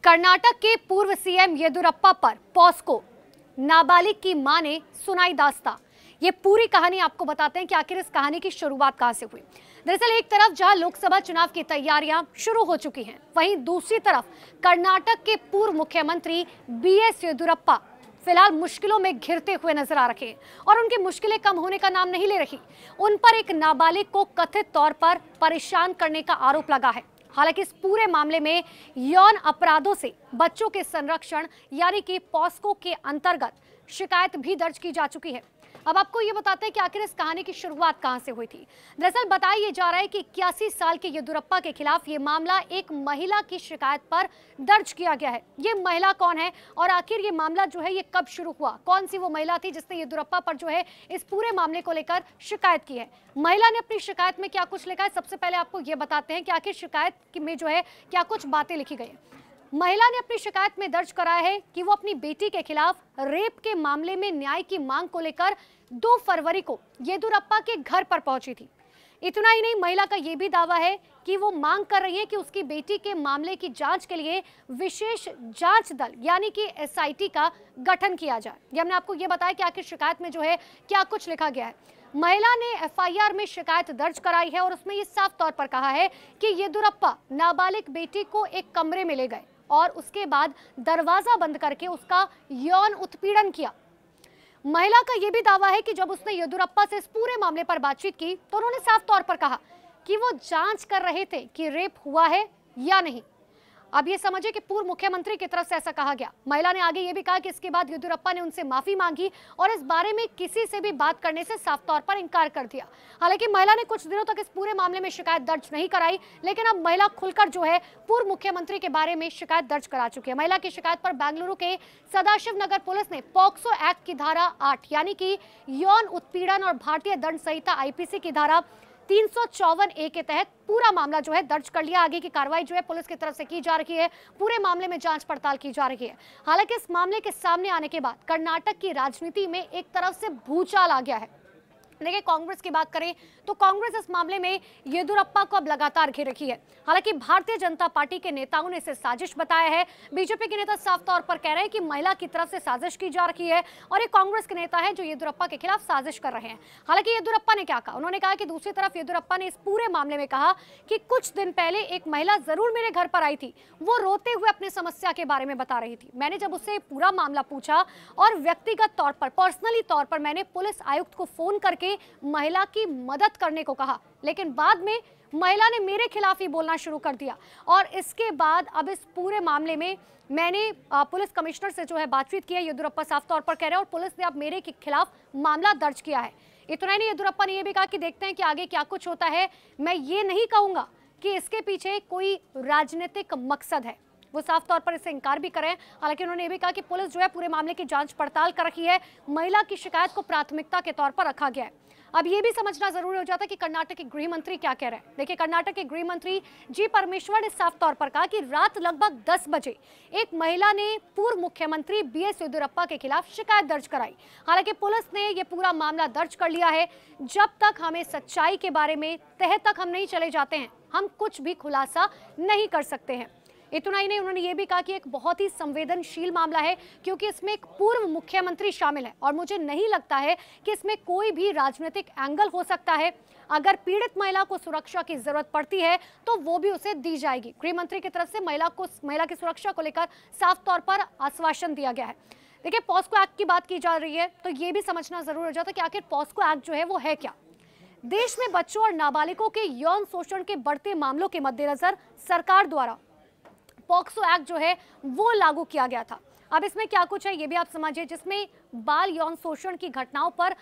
कर्नाटक के पूर्व सीएम येदियुरप्पा पर पॉस्को, नाबालिग की मां ने सुनाई दास्तां। ये पूरी कहानी आपको बताते हैं कि आखिर इस कहानी की शुरुआत कहां से हुई। दरअसल एक तरफ जहां लोकसभा चुनाव की तैयारियां शुरू हो चुकी हैं, वहीं दूसरी तरफ कर्नाटक के पूर्व मुख्यमंत्री बीएस येदियुरप्पा फिलहाल मुश्किलों में घिरते हुए नजर आ रहे हैं और उनकी मुश्किलें कम होने का नाम नहीं ले रही। उन पर एक नाबालिग को कथित तौर पर परेशान करने का आरोप लगा है। हालांकि इस पूरे मामले में यौन अपराधों से बच्चों के संरक्षण यानी कि पॉस्को के अंतर्गत शिकायत भी दर्ज की जा चुकी है। अब आपको ये बताते हैं कि आखिर इस कहानी की शुरुआत कहां से हुई थी। दरअसल बताया जा रहा है कि 81 साल के येदियुरप्पा के खिलाफ ये मामला एक महिला की शिकायत पर दर्ज किया गया है। ये महिला कौन है और आखिर ये मामला जो है ये कब शुरू हुआ, कौन सी वो महिला थी जिसने येदियुरप्पा पर जो है इस पूरे मामले को लेकर शिकायत की है। महिला ने अपनी शिकायत में क्या कुछ लिखा है, सबसे पहले आपको ये बताते हैं कि आखिर शिकायत में जो है क्या कुछ बातें लिखी गई है। महिला ने अपनी शिकायत में दर्ज कराया है कि वो अपनी बेटी के खिलाफ रेप के मामले में न्याय की मांग को लेकर 2 फरवरी को येदियुरप्पा के घर पर पहुंची थी। इतना ही नहीं, महिला का यह भी दावा है कि वो मांग कर रही है कि उसकी बेटी के मामले की जांच के लिए विशेष जांच दल यानी कि एसआईटी का गठन किया जाए। ये हमने आपको ये बताया कि आखिर शिकायत में जो है क्या कुछ लिखा गया है। महिला ने एफआईआर में शिकायत दर्ज कराई है और उसमें ये साफ तौर पर कहा है कि येदियुरप्पा नाबालिग बेटी को एक कमरे में ले गए और उसके बाद दरवाजा बंद करके उसका यौन उत्पीड़न किया। महिला का यह भी दावा है कि जब उसने येदियुरप्पा से इस पूरे मामले पर बातचीत की तो उन्होंने साफ तौर पर कहा कि वो जांच कर रहे थे कि रेप हुआ है या नहीं। अब ये समझिए कि पूर्व मुख्यमंत्री की तरफ से ऐसा कहा गया। महिला ने आगे ये भी कहा कि इसके बाद येदियुरप्पा ने उनसे माफी मांगी और इस बारे में किसी से भी बात करने से साफ तौर पर इंकार कर दिया। हालांकि महिला ने कुछ दिनों तक इस पूरे मामले में शिकायत दर्ज नहीं कराई, लेकिन अब महिला खुलकर जो है पूर्व मुख्यमंत्री के बारे में शिकायत दर्ज करा चुकी है। महिला की शिकायत पर बेंगलुरु के सदाशिव नगर पुलिस ने पॉक्सो एक्ट की धारा 8 यानी कि यौन उत्पीड़न और भारतीय दंड संहिता आईपीसी की धारा 354A के तहत पूरा मामला जो है दर्ज कर लिया। आगे की कार्रवाई जो है पुलिस की तरफ से की जा रही है, पूरे मामले में जांच पड़ताल की जा रही है। हालांकि इस मामले के सामने आने के बाद कर्नाटक की राजनीति में एक तरफ से भूचाल आ गया है। देखिए, कांग्रेस की बात करें तो कांग्रेस इस मामले में येदियुरप्पा को अब लगातार घेर रखी है। हालांकि भारतीय जनता पार्टी के नेताओं ने इसे साजिश बताया है। बीजेपी के नेता साफ तौर पर कह रहे हैं कि महिला की तरफ से साजिश की जा रही है और एक कांग्रेस के नेता है जो येदियुरप्पा के खिलाफ साजिश कर रहे हैं। हालांकि येदियुरप्पा ने क्या कहा, उन्होंने कहा कि दूसरी तरफ येदियुरप्पा ने इस पूरे मामले में कहा कि कुछ दिन पहले एक महिला जरूर मेरे घर पर आई थी, वो रोते हुए अपनी समस्या के बारे में बता रही थी। मैंने जब उससे पूरा मामला पूछा और व्यक्तिगत तौर पर पर्सनली तौर पर मैंने पुलिस आयुक्त को फोन करके महिला की मदद करने को कहा, लेकिन बाद में महिला ने मेरे खिलाफ ही बोलना शुरू कर दिया और इसके बाद अब इस पूरे मामले में मैंने पुलिस कमिश्नर से जो है बातचीत की है। येदियुरप्पा साफ तौर पर कह रहे हैं और पुलिस ने अब मेरे के खिलाफ मामला दर्ज किया है। इतना ही नहीं, येदियुरप्पा ने यह भी कहा कि देखते हैं कि आगे क्या कुछ होता है। मैं ये नहीं कहूंगा कि इसके पीछे कोई राजनीतिक मकसद है, वो साफ तौर पर इससे इंकार भी करें। हालांकि उन्होंने ये भी कहा कि पुलिस जो है पूरे मामले की जांच पड़ताल कर रही है, महिला की शिकायत को प्राथमिकता के तौर पर रखा गया है। अब ये भी समझना जरूरी हो जाता है कि कर्नाटक के गृह मंत्री क्या कह रहे हैं। देखिए, कर्नाटक के गृह मंत्री जी परमेश्वर ने साफ तौर पर कहा कि रात लगभग 10 बजे एक महिला ने पूर्व मुख्यमंत्री बीएस येदियुरप्पा के खिलाफ शिकायत दर्ज कराई। हालांकि पुलिस ने यह पूरा मामला दर्ज कर लिया है। जब तक हमें सच्चाई के बारे में तह तक हम नहीं चले जाते हैं, हम कुछ भी खुलासा नहीं कर सकते हैं। इतना ही नहीं, उन्होंने ये भी कहा कि एक बहुत ही संवेदनशील मामला है क्योंकि इसमें एक पूर्व मुख्यमंत्री शामिल है और मुझे नहीं लगता है कि इसमें कोई भी राजनीतिक एंगल हो सकता है। अगर पीड़ित महिला को सुरक्षा की जरूरत पड़ती है तो वो भी उसे दी जाएगी। गृह मंत्री की तरफ से महिला की सुरक्षा को लेकर साफ तौर पर आश्वासन दिया गया है। देखिए, पॉस्को एक्ट की बात की जा रही है तो ये भी समझना जरूर हो जाता है कि आखिर पॉस्को एक्ट जो है वो है क्या। देश में बच्चों और नाबालिगों के यौन शोषण के बढ़ते मामलों के मद्देनजर सरकार द्वारा पॉक्सो एक्ट जो है वो लागू किया गया था। अब इसमें क्या कुछ है ये भी आप समझिए, जिसमें बाल यौन शोषण की घटनाओं पर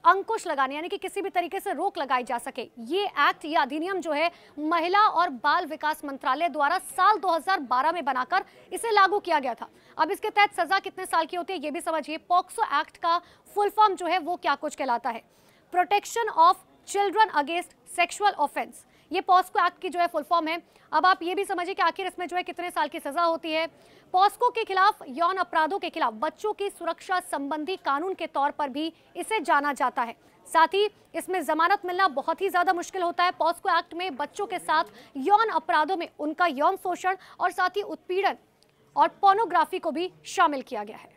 अंकुश लगाने यानी कि किसी भी तरीके से रोक लगाई जा सके, ये एक्ट या अधिनियम जो है महिला और बाल विकास मंत्रालय द्वारा साल 2012 में बनाकर इसे लागू किया गया था। अब इसके तहत सजा कितने साल की होती है ये भी समझिए। पॉक्सो एक्ट का फुल फॉर्म जो है वो क्या कुछ कहलाता है, protection of children against sexual offence, ये पॉस्को एक्ट की जो है फुल फॉर्म है। अब आप ये भी समझिए कि आखिर इसमें जो है कितने साल की सजा होती है। पॉस्को के खिलाफ यौन अपराधों के खिलाफ बच्चों की सुरक्षा संबंधी कानून के तौर पर भी इसे जाना जाता है। साथ ही इसमें जमानत मिलना बहुत ही ज्यादा मुश्किल होता है। पॉस्को एक्ट में बच्चों के साथ यौन अपराधों में उनका यौन शोषण और साथ ही उत्पीड़न और पोर्नोग्राफी को भी शामिल किया गया है।